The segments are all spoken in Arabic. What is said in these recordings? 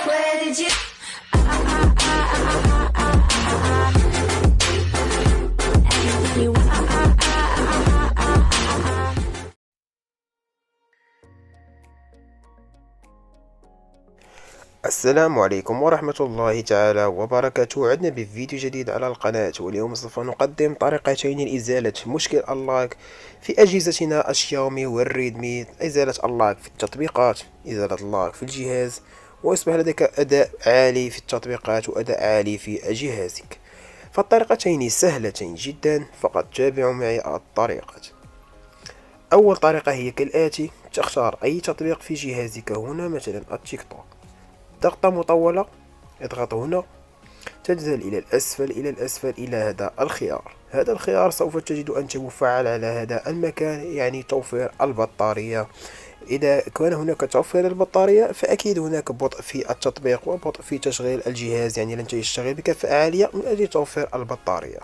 Where did you? Anything you want. السلام عليكم ورحمة الله تعالى وبركاته. عدنا بفيديو جديد على القناة، واليوم سوف نقدم طريقتين لإزالة مشكل اللاج في أجهزتنا الشاومي والريدمي. إزالة اللاج في التطبيقات، إزالة اللاج في الجهاز، ويصبح لديك أداء عالي في التطبيقات وأداء عالي في جهازك. فالطريقتين سهلتين جدا، فقط تابعوا معي الطريقة. أول طريقة هي كالآتي: تختار أي تطبيق في جهازك، هنا مثلا التيك توك، ضغطة مطولة، اضغط هنا، تنزل إلى الأسفل إلى الأسفل إلى هذا الخيار. هذا الخيار سوف تجد أنت مفعل على هذا المكان، يعني توفير البطارية. إذا كان هناك توفير البطارية فأكيد هناك بطء في التطبيق وبطء في تشغيل الجهاز، يعني لن يشتغل بكفاءة عالية من أجل توفير البطارية.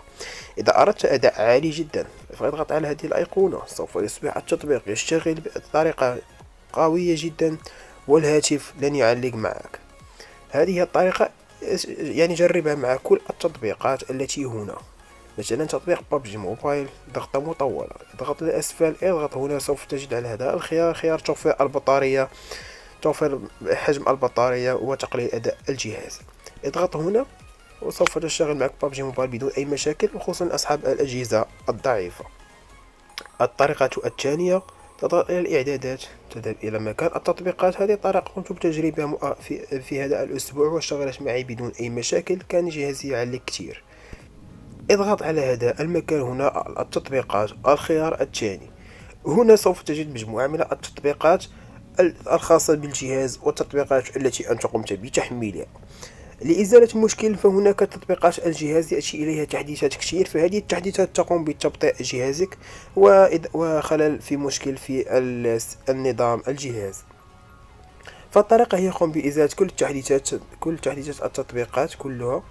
إذا أردت أداء عالي جدا فاضغط على هذه الأيقونة، سوف يصبح التطبيق يشتغل بطريقة قوية جدا والهاتف لن يعلق معك. هذه الطريقة يعني جربها مع كل التطبيقات التي هنا. مثلا تطبيق ببجي موبايل، ضغطة مطولة، اضغط للأسفل، اضغط هنا، سوف تجد على هذا الخيار خيار توفير البطارية، توفير حجم البطارية وتقليل أداء الجهاز. اضغط هنا وسوف تشتغل معك ببجي موبايل بدون أي مشاكل، وخصوصا أصحاب الأجهزة الضعيفة. الطريقة الثانية: تضغط إلى الإعدادات، تذهب إلى مكان التطبيقات. هذه الطريقة قمت بتجربها في هذا الأسبوع واشتغلت معي بدون أي مشاكل، كان جهازي يعلق كتير. اضغط على هذا المكان هنا، التطبيقات، الخيار الثاني. هنا سوف تجد مجموعة من التطبيقات الخاصة بالجهاز والتطبيقات التي أنت قمت بتحميلها. لإزالة المشكل فهناك تطبيقات الجهاز يأتي إليها تحديثات كثير، فهذه التحديثات تقوم بتبطيء جهازك وخلل في مشكل في النظام الجهاز. فالطريقة هي قم بإزالة كل تحديثات التطبيقات كلها.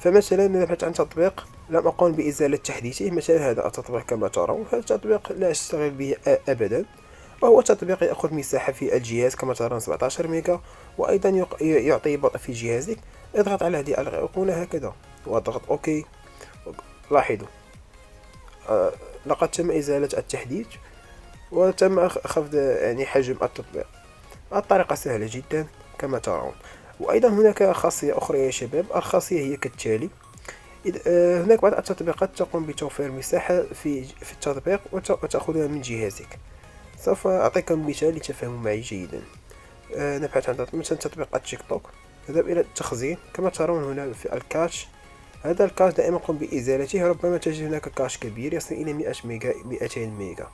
فمثلا نبحث عن تطبيق لم أقم بإزالة تحديثه، مثلا هذا التطبيق كما ترون، هذا التطبيق لا أشتغل به أبدا، وهو تطبيق يأخذ مساحة في الجهاز كما ترون 17 ميجا، وأيضا يعطي بطء في جهازك. اضغط على هذه الأيقونة هكذا واضغط أوكي. لاحظوا لقد تم إزالة التحديث وتم خفض يعني حجم التطبيق. الطريقة سهلة جدا كما ترون. وأيضا هناك خاصية أخرى يا شباب، الخاصية هي كالتالي: هناك بعض التطبيقات تقوم بتوفير مساحة في التطبيق وتأخذها من جهازك. سوف أعطيكم مثال لتفهموا معي جيدا. نبحث عن مثلا تطبيق التيك توك، نذهب إلى التخزين كما ترون هنا في الكاش. هذا الكاش دائما قم بإزالته، ربما تجد هناك كاش كبير يصل إلى 100 ميجا 200 ميجا.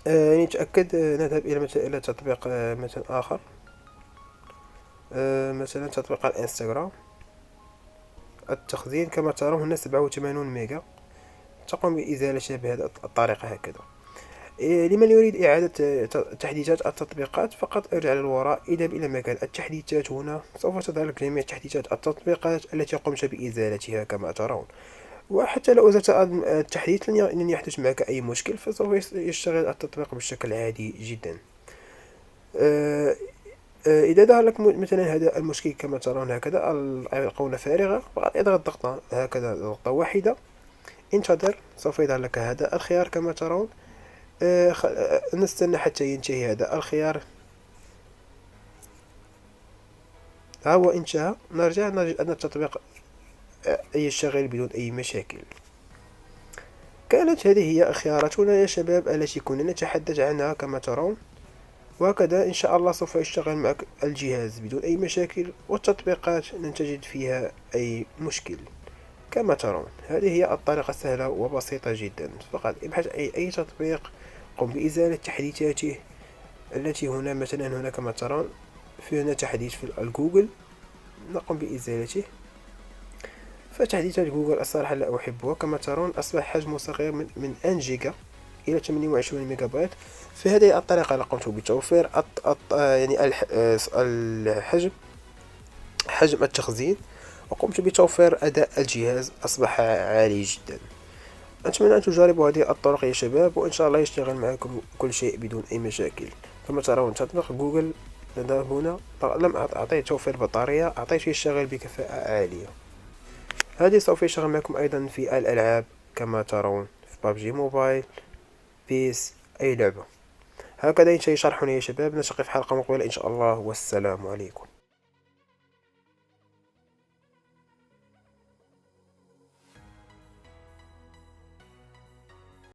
نتأكد، نذهب إلى مثلا إلى تطبيق مثلا آخر، مثلا تطبيق الانستغرام. التخزين كما ترون هنا 87 ميجا، تقوم بإزالتها بهذه الطريقة هكذا. لمن يريد إعادة تحديثات التطبيقات فقط ارجع للوراء، اذهب إلى مكان التحديثات، هنا سوف تظهر لك جميع تحديثات التطبيقات التي قمت بإزالتها كما ترون. وحتى لو أزلت التحديث لن يحدث معك أي مشكل، فسوف يشتغل التطبيق بشكل عادي جدا. إذا ظهر لك مثلا هذا المشكل كما ترون هكذا، الأيقونة فارغة، فقط اضغط ضغطة هكذا، ضغطة واحدة، انتظر، سوف يظهر لك هذا الخيار كما ترون. نستنى حتى ينتهي هذا الخيار. ها هو انتهى، نرجع نجد أن التطبيق يشتغل بدون أي مشاكل. كانت هذه هي خياراتنا يا شباب التي كنا نتحدث عنها كما ترون، وهكذا إن شاء الله سوف يشتغل معك الجهاز بدون أي مشاكل، والتطبيقات لن تجد فيها أي مشكل كما ترون. هذه هي الطريقة سهلة وبسيطة جدا، فقط ابحث أي تطبيق، قم بإزالة تحديثاته التي هنا. مثلا هنا كما ترون في هنا تحديث في الجوجل، نقوم بإزالته. فتحديثات جوجل الصراحة لا أحبها، كما ترون أصبح حجمه صغير من 1 جيجا إلى 28 ميجا بايت. في هذه الطريقة قمت بتوفير يعني حجم التخزين، وقمت بتوفير أداء الجهاز أصبح عالي جدا. أتمنى أن تجربوا هذه الطرق يا شباب، وإن شاء الله يشتغل معكم كل شيء بدون أي مشاكل. كما ترون تطبيق جوجل لدى هنا لم أعطيه توفير بطارية، أعطيته يشتغل بكفاءة عالية. هذه سوف يشتغل معكم أيضا في الألعاب كما ترون في بابجي موبايل، بيس، أي لعبة. هكذا ينتهي شرحنا يا شباب، نلتقي في حلقة مقبلة إن شاء الله، والسلام عليكم.